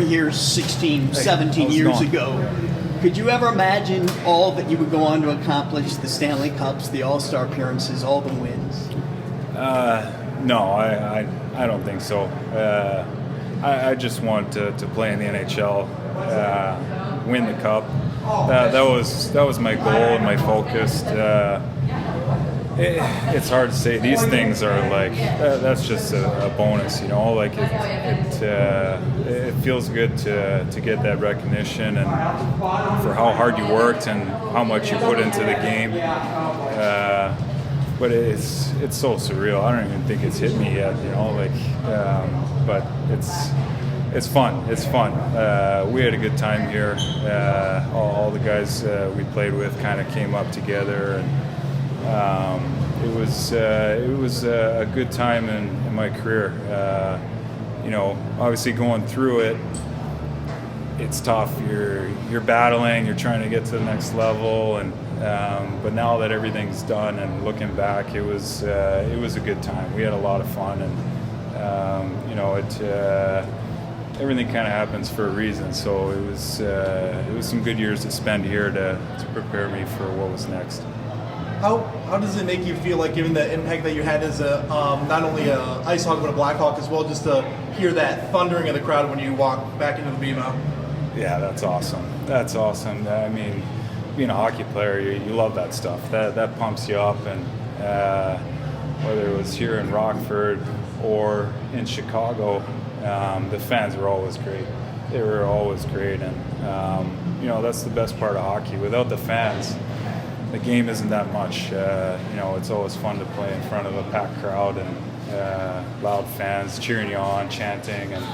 Here 16, 17 years ago. Could you ever imagine all that you would go on to accomplish, the Stanley Cups, the All-Star appearances, all the wins? No, I don't think so. I just wanted to play in the NHL, win the cup. That was my goal and my focus. It's hard to say. These things are like that's just a bonus, you know. Like it feels good to get that recognition and for how hard you worked and how much you put into the game. But it's so surreal. I don't even think it's hit me yet, you know. But it's fun. It's fun. We had a good time here. All the guys we played with kind of came up together, and it was a good time in my career. You know, obviously going through it, it's tough. You're battling. You're trying to get to the next level, and but now that everything's done and looking back, it was a good time. We had a lot of fun, and you know, everything kind of happens for a reason. So it was some good years to spend here to prepare me for what was next. How does it make you feel, like, given the impact that you had as a not only a Ice Hog but a Blackhawk as well, just to hear that thundering of the crowd when you walk back into the BMO? Yeah, that's awesome. That's awesome. I mean, being a hockey player, you love that stuff. That pumps you up, and whether it was here in Rockford or in Chicago, the fans were always great. They were always great, and you know, that's the best part of hockey. Without the fans, the game isn't that much. You know, it's always fun to play in front of a packed crowd and loud fans cheering you on, chanting, and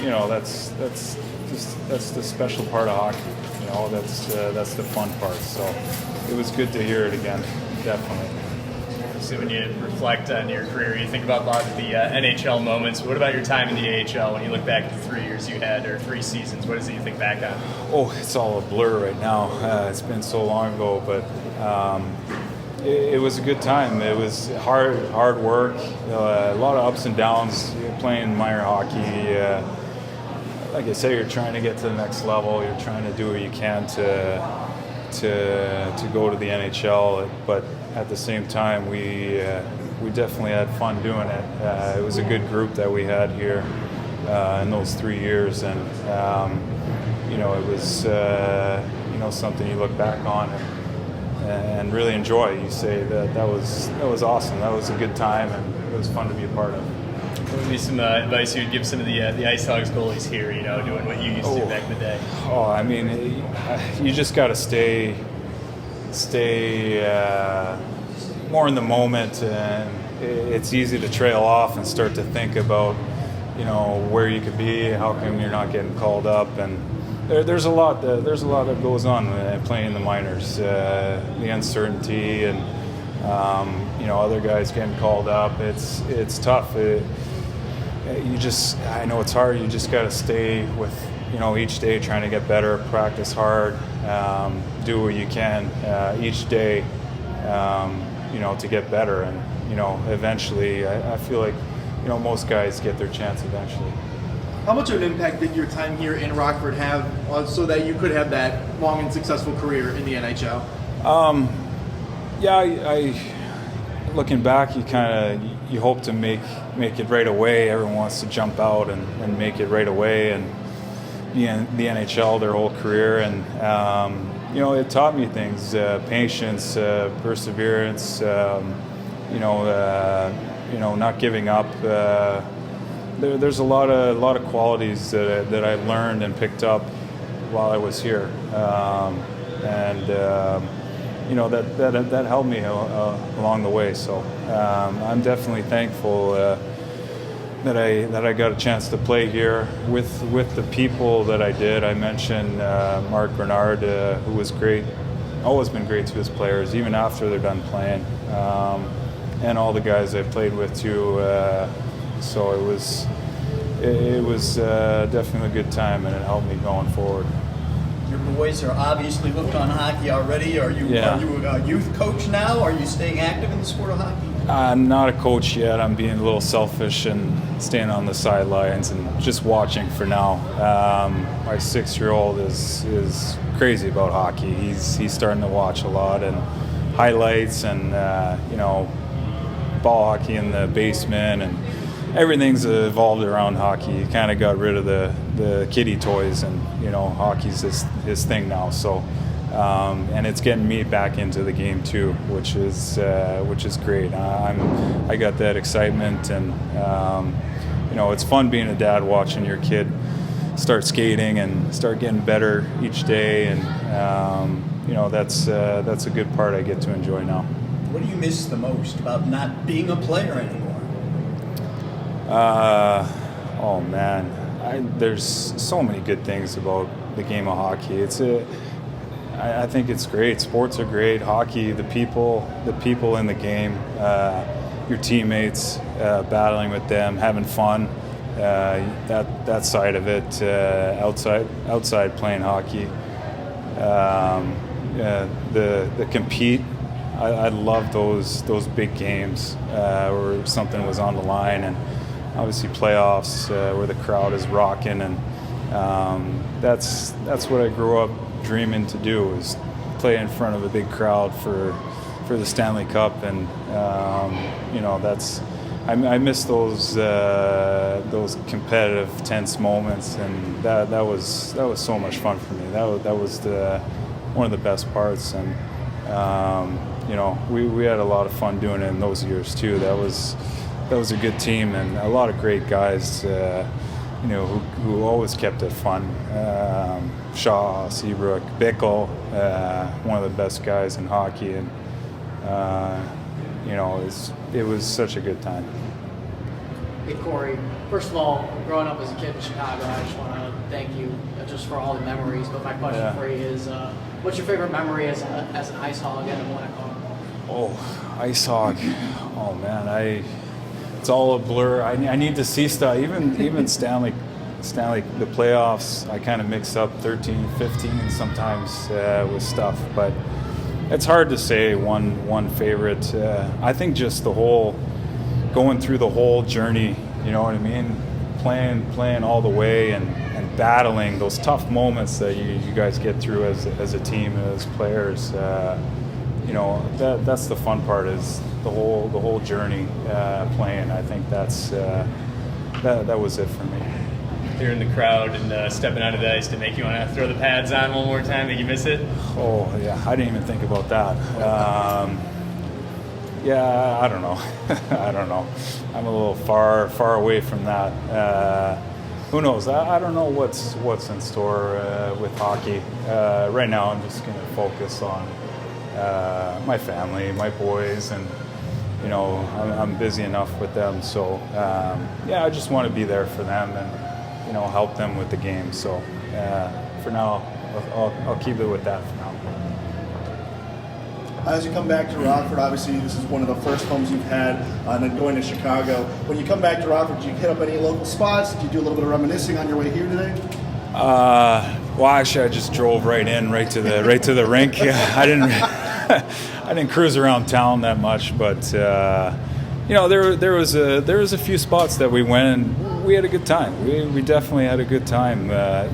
you know, that's the special part of hockey. You know, that's the fun part. So it was good to hear it again, definitely. So when you reflect on your career, you think about a lot of the NHL moments. What about your time in the AHL? When you look back at the 3 years you had, or 3 seasons, what is it you think back on? Oh, it's all a blur right now. It's been so long ago, but it was a good time. It was hard work, a lot of ups and downs. Playing minor hockey, like I say, you're trying to get to the next level. You're trying to do what you can to go to the NHL, but at the same time, we definitely had fun doing it. It was a good group that we had here in those 3 years, and you know, it was you know, something you look back on and really enjoy. You say that was awesome. That was a good time, and it was fun to be a part of. What would be some advice you would give some of the IceHogs goalies here, you know, doing what you used to do back in the day? Oh, I mean, you just got to stay more in the moment, and it's easy to trail off and start to think about, you know, where you could be, how come you're not getting called up, and there's a lot that goes on playing in the minors, the uncertainty, and you know, other guys getting called up. It's tough. I know it's hard. You just got to stay with, you know, each day trying to get better, practice hard, do what you can each day, you know, to get better. And, you know, eventually, I feel like, you know, most guys get their chance eventually. How much of an impact did your time here in Rockford have so that you could have that long and successful career in the NHL? Yeah, I looking back, you hope to make it right away. Everyone wants to jump out and make it right away, and the NHL their whole career, and you know, it taught me things: patience, perseverance. You know, not giving up. There's a lot of qualities that I learned and picked up while I was here, and you know, that helped me along the way. So I'm definitely thankful that I got a chance to play here with the people that I did. I mentioned Mark Bernard, who was great, always been great to his players, even after they're done playing, and all the guys I played with too. So it was definitely a good time, and it helped me going forward. Your boys are obviously hooked on hockey already. Are you a youth coach now? Are you staying active in the sport of hockey? Not a coach yet. I'm being a little selfish and staying on the sidelines and just watching for now. My 6-year-old is crazy about hockey. He's starting to watch a lot and highlights and ball hockey in the basement, and everything's evolved around hockey. He kind of got rid of the kiddie toys, and hockey's his thing now. So. And it's getting me back into the game too, which is great. I got that excitement, and it's fun being a dad, watching your kid start skating and start getting better each day, and that's a good part I get to enjoy now. What do you miss the most about not being a player anymore? Oh man, there's so many good things about the game of hockey. I think it's great. Sports are great. Hockey, the people in the game, your teammates, battling with them, having fun. That side of it, outside playing hockey. The compete. I love those big games where something was on the line, and obviously playoffs where the crowd is rocking, and that's what I grew up dreaming to do, is play in front of a big crowd for the Stanley Cup, and I miss those competitive, tense moments, and that was so much fun for me. That was one of the best parts, and we had a lot of fun doing it in those years too. That was a good team and a lot of great guys. Who always kept it fun. Shaw, Seabrook, Bickle, one of the best guys in hockey, and it was such a good time. Hey Corey, first of all, growing up as a kid in Chicago, I just want to thank you just for all the memories. But my question for you is, what's your favorite memory as an Ice Hog and a Blackhawk? Oh, Ice Hog. Oh man, it's all a blur. I need to see stuff. Even Stanley, the playoffs, I kind of mix up 13, 15, and sometimes with stuff. But it's hard to say one favorite. I think just going through the whole journey. You know what I mean? Playing all the way and battling those tough moments that you guys get through as a team, as players. That's the fun part, is the whole journey playing. I think that was it for me. You're in the crowd and stepping onto the ice to make you want to throw the pads on one more time. Did you miss it? Oh yeah, I didn't even think about that. I don't know. I don't know. I'm a little far away from that. Who knows? I don't know what's in store with hockey. Right now, I'm just going to focus on my family, my boys, and I'm busy enough with them. So I just want to be there for them and help them with the game. So for now, I'll keep it with that for now. As you come back to Rockford, obviously this is one of the first homes you've had, and then going to Chicago. When you come back to Rockford, did you hit up any local spots? Did you do a little bit of reminiscing on your way here today? Well, actually, I just drove right to the rink. I didn't cruise around town that much, but there was a few spots that we went and we had a good time. We definitely had a good time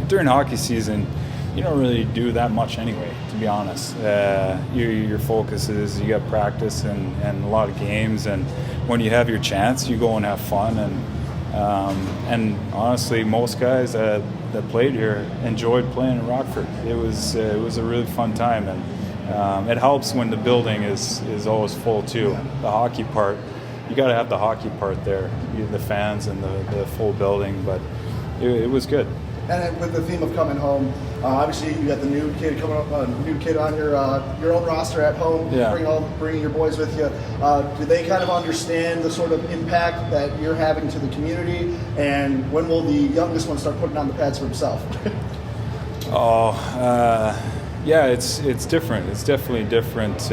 during hockey season. You don't really do that much anyway, to be honest. Your focus is you got practice and a lot of games, and when you have your chance, you go and have fun. And honestly, most guys that played here enjoyed playing in Rockford. It was a really fun time, and it helps when the building is always full too. The hockey part, you got to have the hockey part there, the fans and the full building. But it was good. And with the theme of coming home, obviously you got the new kid coming up, new kid on your own roster at home. Yeah. Bringing your boys with you. Do they kind of understand the sort of impact that you're having to the community? And when will the youngest one start putting on the pads for himself? It's different. It's definitely different.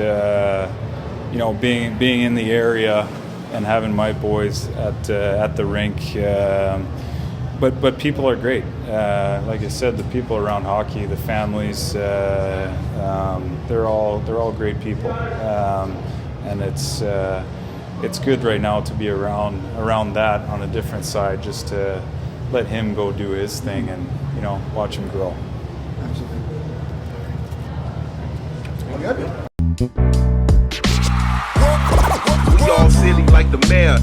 Being in the area and having my boys at the rink. But people are great. Like I said, the people around hockey, the families, they're all great people. And it's it's good right now to be around that on a different side, just to let him go do his thing and, you know, watch him grow. Absolutely. We all silly like the mayor.